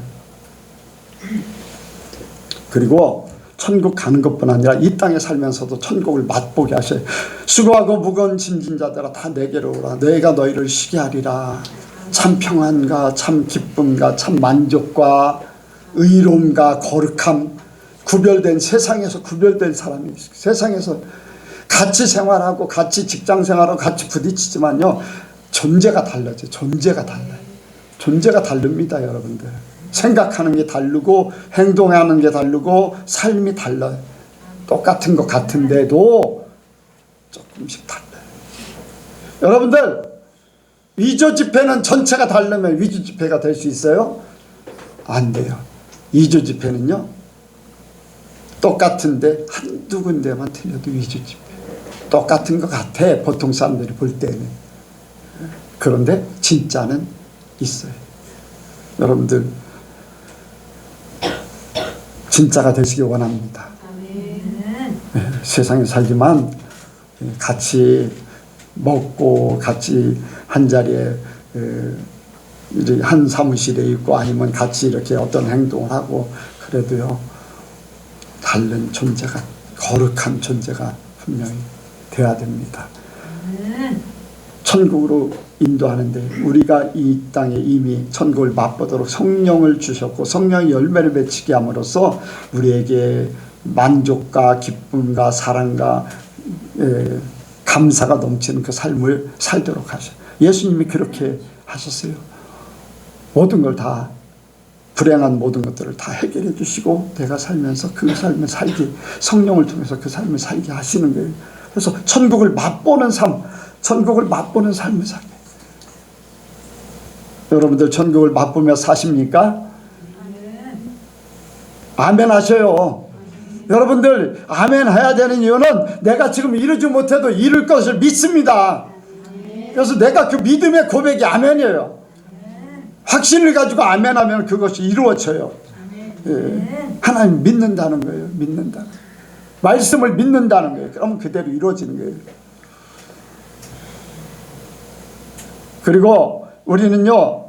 Speaker 1: 그리고 천국 가는 것뿐 아니라 이 땅에 살면서도 천국을 맛보게 하셔요. 수고하고 무거운 짐진 자들아 다 내게로 오라. 내가 너희를 쉬게 하리라. 참 평안과 참 기쁨과 참 만족과 의로움과 거룩함, 구별된, 세상에서 구별된 사람이 있어요. 세상에서 같이 생활하고 같이 직장 생활하고 같이 부딪히지만요, 존재가 달라져요. 존재가 달라요. 존재가 다릅니다, 여러분들. 생각하는 게 다르고 행동하는 게 다르고 삶이 달라요. 똑같은 것 같은데도 조금씩 달라요. 여러분들, 위조 지폐는 전체가 다르면 위조 지폐가 될 수 있어요? 안 돼요. 위조 지폐는요, 똑같은데 한두 군데만 틀려도 위조 지폐. 똑같은 것 같아, 보통 사람들이 볼 때는. 그런데 진짜는 있어요. 여러분들, 진짜가 되시기 원합니다. 세상에 살지만 같이 먹고 같이 한 자리에 한 사무실에 있고 아니면 같이 이렇게 어떤 행동을 하고 그래도요, 다른 존재가, 거룩한 존재가 분명히 돼야 됩니다. 천국으로 인도하는데 우리가 이 땅에 이미 천국을 맛보도록 성령을 주셨고 성령의 열매를 맺히게 함으로써 우리에게 만족과 기쁨과 사랑과 감사가 넘치는 그 삶을 살도록 하셔요. 예수님이 그렇게 하셨어요. 모든 걸 다, 불행한 모든 것들을 다 해결해 주시고 내가 살면서 그 삶을 살게, 성령을 통해서 그 삶을 살게 하시는 거예요. 그래서 천국을 맛보는 삶, 천국을 맛보는 삶을 살게. 여러분들 천국을 맛보며 사십니까? 아멘 하셔요. 여러분들 아멘 해야 되는 이유는 내가 지금 이루지 못해도 이룰 것을 믿습니다. 그래서 내가 그 믿음의 고백이 아멘이에요. 확신을 가지고 아멘하면 그것이 이루어져요. 예. 하나님 믿는다는 거예요. 믿는다. 말씀을 믿는다는 거예요. 그러면 그대로 이루어지는 거예요. 그리고 우리는요,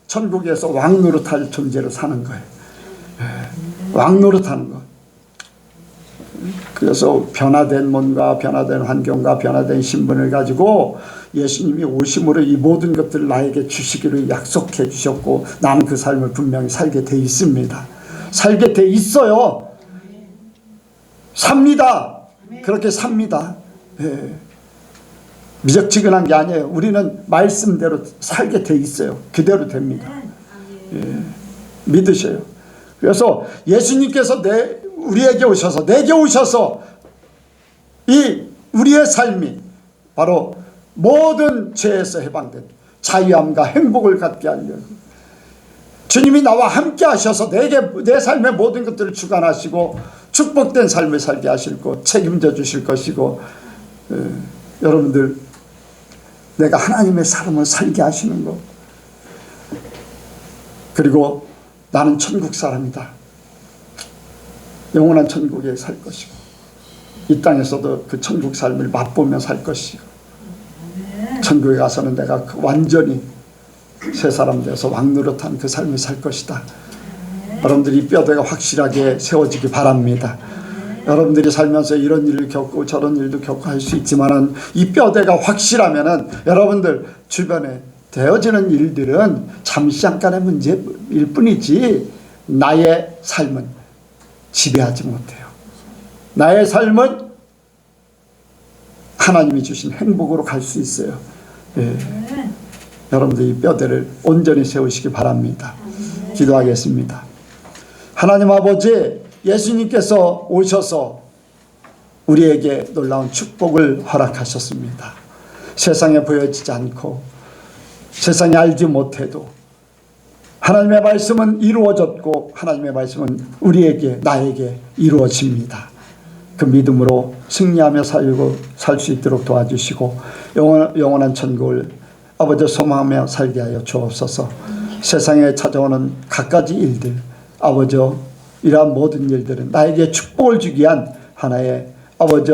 Speaker 1: 천국에서 왕노릇할 존재로 사는 거예요. 예. 왕노릇하는 거. 그래서 변화된 몸과 변화된 환경과 변화된 신분을 가지고 예수님이 오심으로 이 모든 것들을 나에게 주시기를 약속해 주셨고 나는 그 삶을 분명히 살게 돼 있습니다. 살게 돼 있어요. 삽니다. 그렇게 삽니다. 예. 미적지근한 게 아니에요. 우리는 말씀대로 살게 돼 있어요. 그대로 됩니다. 예. 믿으셔요. 그래서 예수님께서 우리에게 오셔서, 내게 오셔서 이 우리의 삶이 바로 모든 죄에서 해방된 자유함과 행복을 갖게 하려고 주님이 나와 함께 하셔서 내 삶의 모든 것들을 주관하시고 축복된 삶을 살게 하실 것, 책임져 주실 것이고, 여러분들 내가 하나님의 삶을 살게 하시는 것, 그리고 나는 천국 사람이다. 영원한 천국에 살 것이고 이 땅에서도 그 천국 삶을 맛보며 살 것이고 천국에 가서는 내가 완전히 새 사람 되어서 왕노릇한 그 삶을 살 것이다. 여러분들이 이 뼈대가 확실하게 세워지기 바랍니다. 여러분들이 살면서 이런 일을 겪고 저런 일도 겪고 할 수 있지만은 이 뼈대가 확실하면은 여러분들 주변에 되어지는 일들은 잠시 잠깐의 문제일 뿐이지 나의 삶은 지배하지 못해요. 나의 삶은 하나님이 주신 행복으로 갈 수 있어요. 예. 여러분들 이 뼈대를 온전히 세우시기 바랍니다. 기도하겠습니다. 하나님 아버지, 예수님께서 오셔서 우리에게 놀라운 축복을 허락하셨습니다. 세상에 보여지지 않고 세상에 알지 못해도 하나님의 말씀은 이루어졌고 하나님의 말씀은 우리에게, 나에게 이루어집니다. 그 믿음으로 승리하며 살고 살 수 있도록 도와주시고 영원한 천국을 아버지 소망하며 살게 하여 주옵소서. 세상에 찾아오는 갖가지 일들, 아버지 이러한 모든 일들은 나에게 축복을 주기 위한 하나의 아버지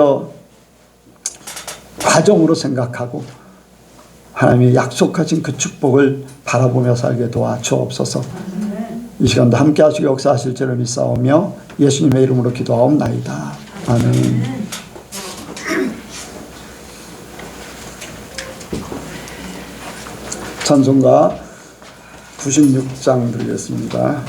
Speaker 1: 과정으로 생각하고 하나님이 약속하신 그 축복을 바라보며 살게 도와 주옵소서. 이 시간도 함께 하시고 역사하실 줄을 믿사오며 예수님의 이름으로 기도하옵나이다. 아멘. 찬송가 96장 드리겠습니다.